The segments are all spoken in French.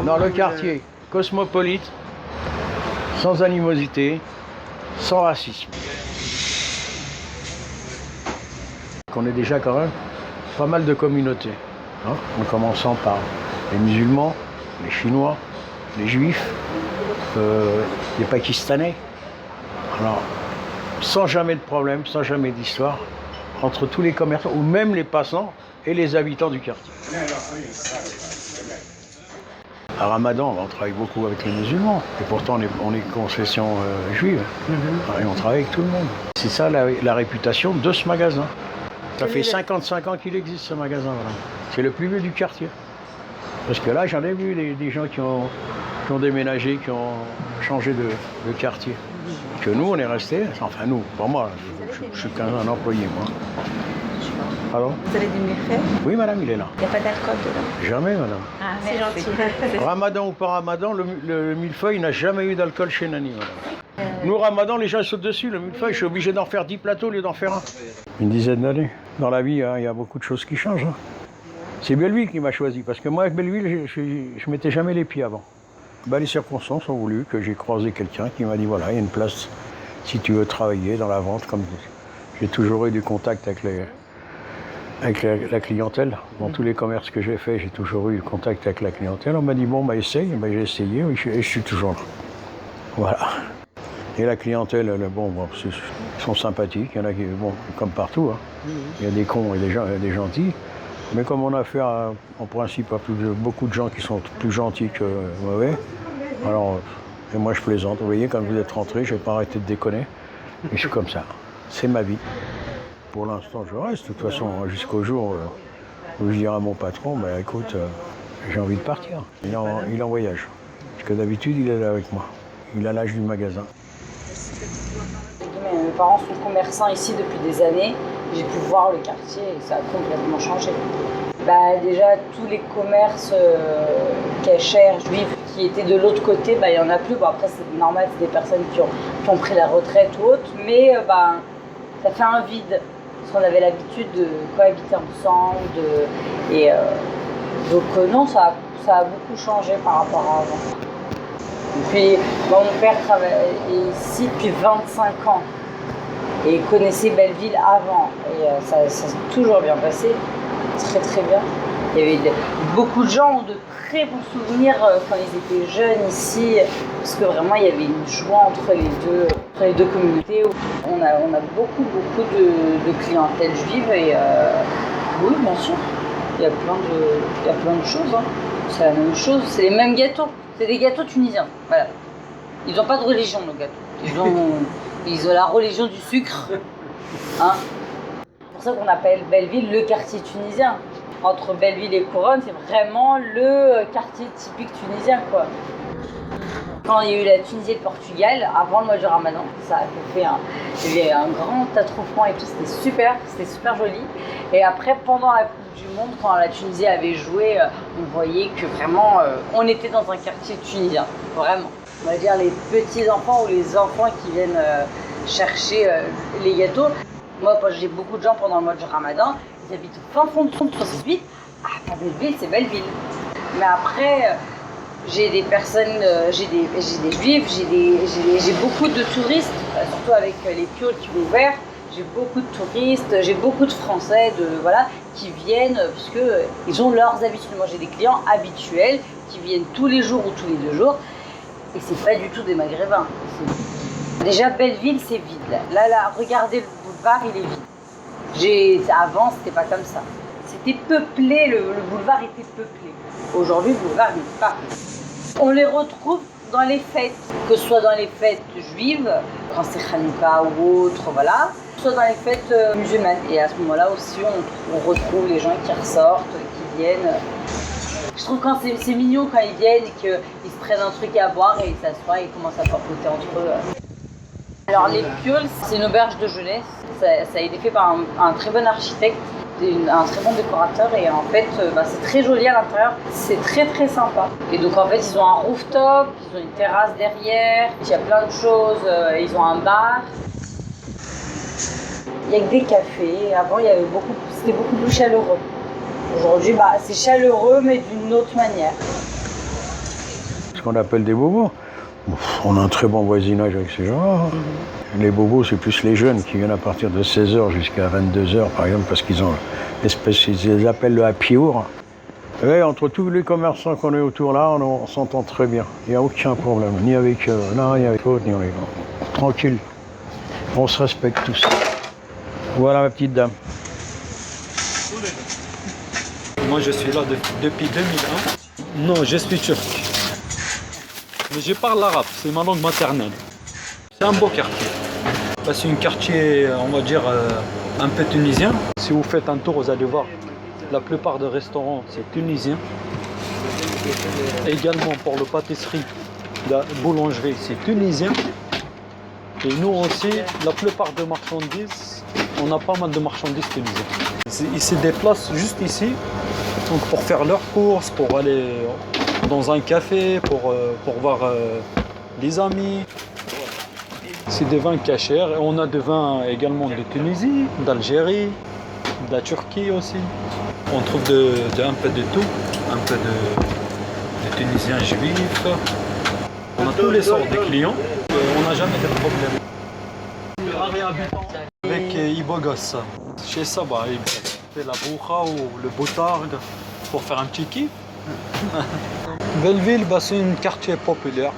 Dans le quartier cosmopolite, sans animosité, sans racisme. On est déjà quand même pas mal de communautés, hein, en commençant par les musulmans, les Chinois, les Juifs, les Pakistanais. Alors, sans jamais de problème, sans jamais d'histoire, entre tous les commerçants, ou même les passants et les habitants du quartier. À Ramadan, on travaille beaucoup avec les musulmans, et pourtant on est confession juive, et on travaille avec tout le monde. C'est ça la réputation de ce magasin. Ça fait 55 ans qu'il existe ce magasin. Voilà. C'est le plus vieux du quartier. Parce que là, j'en ai vu des gens qui ont déménagé, qui ont changé de quartier. Que nous, on est restés, enfin nous, pour moi, je suis qu'un employé, moi. Alors ? Vous avez des méfaits ? Oui, madame, il est là. Il n'y a pas d'alcool dedans ? Jamais, madame. Ah, c'est gentil. Ramadan ou pas Ramadan, le millefeuille n'a jamais eu d'alcool chez Nani, madame. Nous, Ramadan, les gens sautent dessus. Le millefeuille, je suis obligé d'en faire 10 plateaux au lieu d'en faire un. Une dizaine d'années. Dans la vie, il y a beaucoup de choses qui changent. Hein. C'est Belleville qui m'a choisi, parce que moi, avec Belleville, je ne mettais jamais les pieds avant. Ben, les circonstances ont voulu que j'ai croisé quelqu'un qui m'a dit, voilà, il y a une place si tu veux travailler dans la vente. Comme j'ai toujours eu du contact avec la clientèle. Dans tous les commerces que j'ai faits, j'ai toujours eu du contact avec la clientèle. On m'a dit, bon, essaye. Ben, j'ai essayé et je suis toujours là. Voilà. Et la clientèle, ils sont sympathiques. Il y en a qui, comme partout, hein. Il y a des cons et des gentils. Mais comme on a affaire, en principe, à beaucoup de gens qui sont plus gentils que mauvais, alors, et moi je plaisante. Vous voyez, quand vous êtes rentré, je n'ai pas arrêté de déconner. Et je suis comme ça. C'est ma vie. Pour l'instant, je reste. De toute façon, jusqu'au jour où je dirai à mon patron, écoute, j'ai envie de partir. Il est en voyage. Parce que d'habitude, il est là avec moi. Il a l'âge du magasin. Mes parents sont commerçants ici depuis des années. J'ai pu voir le quartier et ça a complètement changé. Déjà, tous les commerces cachers, juifs, qui étaient de l'autre côté, il n'y en a plus. Après, c'est normal, c'est des personnes qui ont pris la retraite ou autre. Mais ça fait un vide. Parce qu'on avait l'habitude de cohabiter ensemble. Donc non, ça a beaucoup changé par rapport à avant. Et puis, mon père travaille ici depuis 25 ans. Et connaissait Belleville avant. Et ça s'est toujours bien passé. Très très bien. Il y avait beaucoup de gens ont de très bons souvenirs quand ils étaient jeunes ici. Parce que vraiment, il y avait une joie entre les deux communautés. On a beaucoup de clientèle juive. Et oui, bien sûr. Il y a plein de choses. Hein. C'est la même chose. C'est les mêmes gâteaux. C'est des gâteaux tunisiens. Voilà. Ils n'ont pas de religion, nos gâteaux. Ils ont la religion du sucre. Hein. C'est pour ça qu'on appelle Belleville le quartier tunisien. Entre Belleville et Couronne, c'est vraiment le quartier typique tunisien, quoi. Quand il y a eu la Tunisie et le Portugal, avant le mois du Ramadan, ça a fait il y avait un grand attroupement et tout, c'était super joli. Et après, pendant la Coupe du Monde, quand la Tunisie avait joué, on voyait que vraiment, on était dans un quartier tunisien, vraiment. On va dire les petits enfants ou les enfants qui viennent chercher les gâteaux. Moi, j'ai beaucoup de gens pendant le mois du Ramadan, ils habitent au fin fond de 68. Ah, pas Belleville, c'est Belleville. Mais après, j'ai des personnes, j'ai des juifs, j'ai beaucoup de touristes, surtout avec les pioles qui ont ouvert. J'ai beaucoup de touristes, j'ai beaucoup de Français qui viennent parce qu'ils ont leurs habitudes. Moi, j'ai des clients habituels qui viennent tous les jours ou tous les 2 jours. Et c'est pas du tout des Maghrébins. Déjà, Belleville, c'est vide. Là, regardez le boulevard, il est vide. Avant, c'était pas comme ça. C'était peuplé, le boulevard était peuplé. Aujourd'hui, le boulevard n'est pas. On les retrouve dans les fêtes, que ce soit dans les fêtes juives, quand c'est Hanouka ou autre, voilà, soit dans les fêtes musulmanes. Et à ce moment-là aussi, on retrouve les gens qui ressortent, qui viennent. Je trouve quand c'est mignon quand ils viennent et qu'ils se prennent un truc à boire et ils s'assoient et ils commencent à papoter entre eux. Alors les pioles, c'est une auberge de jeunesse. Ça a été fait par un très bon architecte, un très bon décorateur et en fait c'est très joli à l'intérieur, c'est très très sympa. Et donc en fait ils ont un rooftop, ils ont une terrasse derrière, il y a plein de choses, ils ont un bar. Il y a que des cafés, avant c'était beaucoup plus chaleureux. Aujourd'hui c'est chaleureux mais d'une autre manière. qu'on appelle des bobos. On a un très bon voisinage avec ces gens-là. Les bobos, c'est plus les jeunes qui viennent à partir de 16h jusqu'à 22h, par exemple, parce qu'ils ont l'espèce, ils les appellent le happy hour. Et entre tous les commerçants qu'on est autour là, on s'entend très bien. Il n'y a aucun problème, ni avec l'un, ni avec l'autre, ni avec l'autre. Tranquille. On se respecte tous. Voilà ma petite dame. Moi je suis là depuis 2001. Non, je suis turc. Mais je parle l'arabe, c'est ma langue maternelle. C'est un beau quartier. C'est un quartier, on va dire, un peu tunisien. Si vous faites un tour, vous allez voir, la plupart des restaurants, c'est tunisien. Également pour le pâtisserie, la boulangerie, c'est tunisien. Et nous aussi, la plupart des marchandises, on a pas mal de marchandises tunisiennes. Ils se déplacent juste ici, donc pour faire leurs courses, pour aller dans un café, pour voir des amis. C'est des vins cachers. Et on a des vins également de Tunisie, d'Algérie, de la Turquie aussi. On trouve un peu de tout, un peu de Tunisiens juifs. On a tous les sortes de clients. On n'a jamais de problème. Avec Ibogos. Chez ça, il fait la boucha ou le boutargue pour faire un petit kiff. Belleville, c'est un quartier populaire.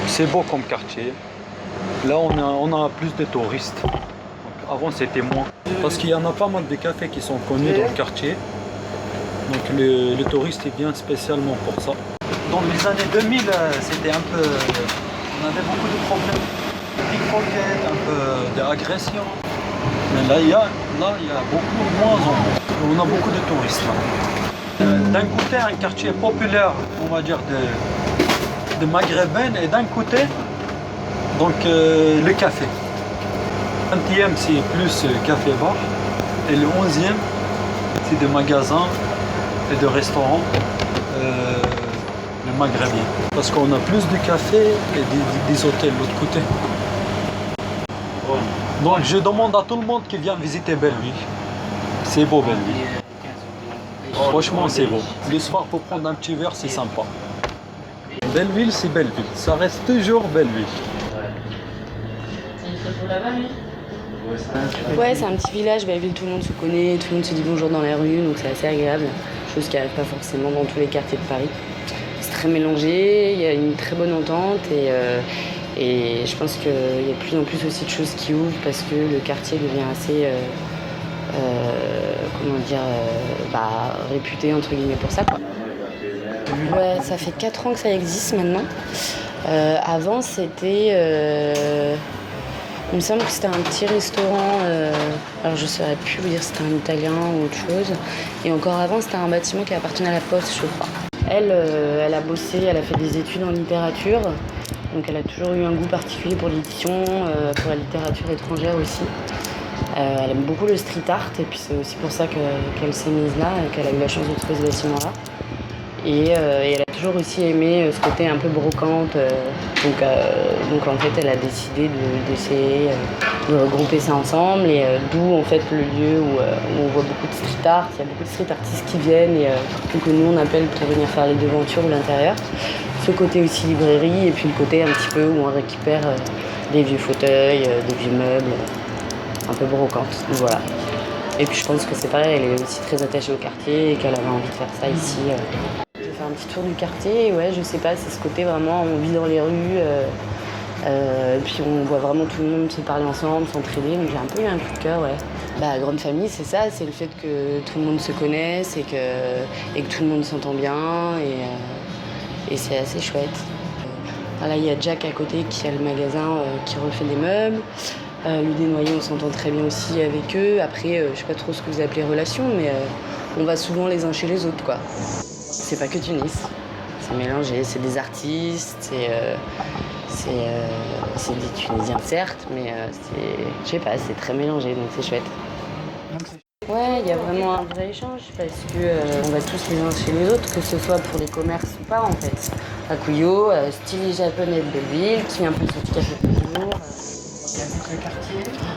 C'est beau comme quartier. Là, on a plus de touristes. Donc, avant, c'était moins. Parce qu'il y en a pas mal de cafés qui sont connus dans le quartier. Donc, les touristes viennent spécialement pour ça. Dans les années 2000, c'était un peu... On avait beaucoup de problèmes. Pickpocket, un peu d'agression. Mais là, il y a beaucoup moins en moins. On a beaucoup de touristes là. D'un côté, un quartier populaire, on va dire, de maghrébins, et d'un côté, donc le café. Le 20e, c'est plus café-bar, et le 11e, c'est des magasins et des restaurants le maghrébin. Parce qu'on a plus de cafés et des hôtels de l'autre côté. Donc je demande à tout le monde qui vient visiter Belleville. C'est beau Belleville. Franchement, c'est beau. Le soir, pour prendre un petit verre, c'est sympa. Belleville, c'est Belleville. Ça reste toujours Belleville. Ouais, c'est un petit village. Belleville, tout le monde se connaît, tout le monde se dit bonjour dans les rues, donc c'est assez agréable. Chose qui n'arrive pas forcément dans tous les quartiers de Paris. C'est très mélangé, il y a une très bonne entente et je pense qu'il y a de plus en plus aussi de choses qui ouvrent parce que le quartier devient assez... réputé entre guillemets pour ça quoi. Ouais, ça fait 4 ans que ça existe maintenant. Avant c'était il me semble que c'était un petit restaurant, alors je ne saurais plus vous dire si c'était un italien ou autre chose. Et encore avant c'était un bâtiment qui appartenait à la Poste, je crois. Elle a bossé, elle a fait des études en littérature. Donc elle a toujours eu un goût particulier pour l'édition, pour la littérature étrangère aussi. Elle aime beaucoup le street art et puis c'est aussi pour ça qu'elle s'est mise là et qu'elle a eu la chance de trouver ce bâtiment-là. Et elle a toujours aussi aimé ce côté un peu brocante. Donc en fait elle a décidé d'essayer de regrouper ça ensemble et d'où en fait le lieu où on voit beaucoup de street art. Il y a beaucoup de street artistes qui viennent et que nous on appelle pour venir faire les devantures ou l'intérieur. Ce côté aussi librairie et puis le côté un petit peu où on récupère des vieux fauteuils, des vieux meubles. Un peu brocante, voilà. Et puis je pense que c'est pareil, elle est aussi très attachée au quartier et qu'elle avait envie de faire ça ici. Je vais faire un petit tour du quartier, et ouais, je sais pas, c'est ce côté vraiment, on vit dans les rues, puis on voit vraiment tout le monde se parler ensemble, s'entraider, donc j'ai un peu eu un coup de cœur, ouais. Bah, grande famille, c'est ça, c'est le fait que tout le monde se connaisse et que tout le monde s'entend bien, et c'est assez chouette. Là, il y a Jack à côté qui a le magasin qui refait des meubles. Le Desnoyers, on s'entend très bien aussi avec eux. Après, je sais pas trop ce que vous appelez relation, mais on va souvent les uns chez les autres, quoi. C'est pas que Tunis, c'est mélangé, c'est des artistes, c'est des Tunisiens certes, mais je sais pas, c'est très mélangé, donc c'est chouette. Ouais, il y a vraiment un vrai échange parce que on va tous les uns chez les autres, que ce soit pour les commerces ou pas en fait. Akuyo, style japonais de Belleville, qui vient un peu sur du café tous les jours.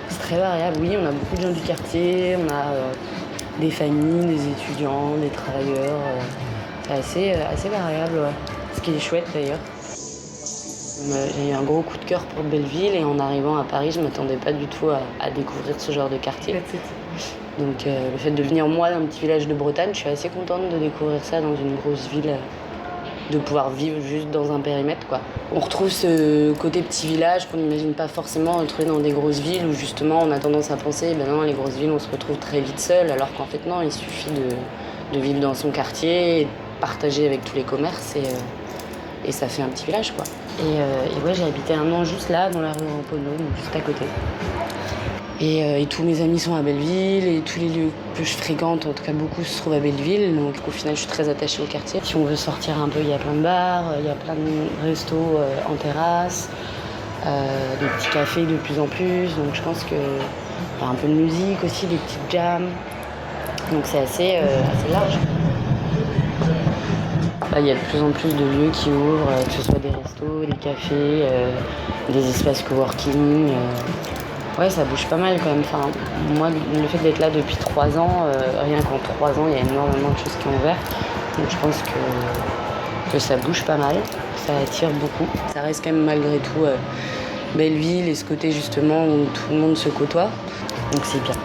C'est très variable, oui, on a beaucoup de gens du quartier, on a des familles, des étudiants, des travailleurs, c'est assez variable, ouais. Ce qui est chouette d'ailleurs. J'ai eu un gros coup de cœur pour Belleville et en arrivant à Paris, je ne m'attendais pas du tout à découvrir ce genre de quartier. Donc le fait de venir moi d'un petit village de Bretagne, je suis assez contente de découvrir ça dans une grosse ville, de pouvoir vivre juste dans un périmètre, quoi. On retrouve ce côté petit village qu'on n'imagine pas forcément retrouver dans des grosses villes où justement on a tendance à penser ben non, les grosses villes on se retrouve très vite seul, alors qu'en fait non, il suffit de vivre dans son quartier, et de partager avec tous les commerces et ça fait un petit village, quoi. Et ouais, j'ai habité un an juste là, dans la rue Ramponneau, donc juste à côté. Et tous mes amis sont à Belleville et tous les lieux que je fréquente, en tout cas beaucoup, se trouvent à Belleville. Donc au final, je suis très attachée au quartier. Si on veut sortir un peu, il y a plein de bars, il y a plein de restos en terrasse, des petits cafés de plus en plus. Donc je pense que y a un peu de musique aussi, des petites jams. Donc c'est assez large. Là, il y a de plus en plus de lieux qui ouvrent, que ce soit des restos, des cafés, des espaces coworking. Ouais, ça bouge pas mal quand même. Enfin, moi, le fait d'être là depuis 3 ans, rien qu'en 3 ans, il y a énormément de choses qui ont ouvert. Donc je pense que ça bouge pas mal, ça attire beaucoup. Ça reste quand même malgré tout Belleville et ce côté justement où tout le monde se côtoie. Donc c'est bien.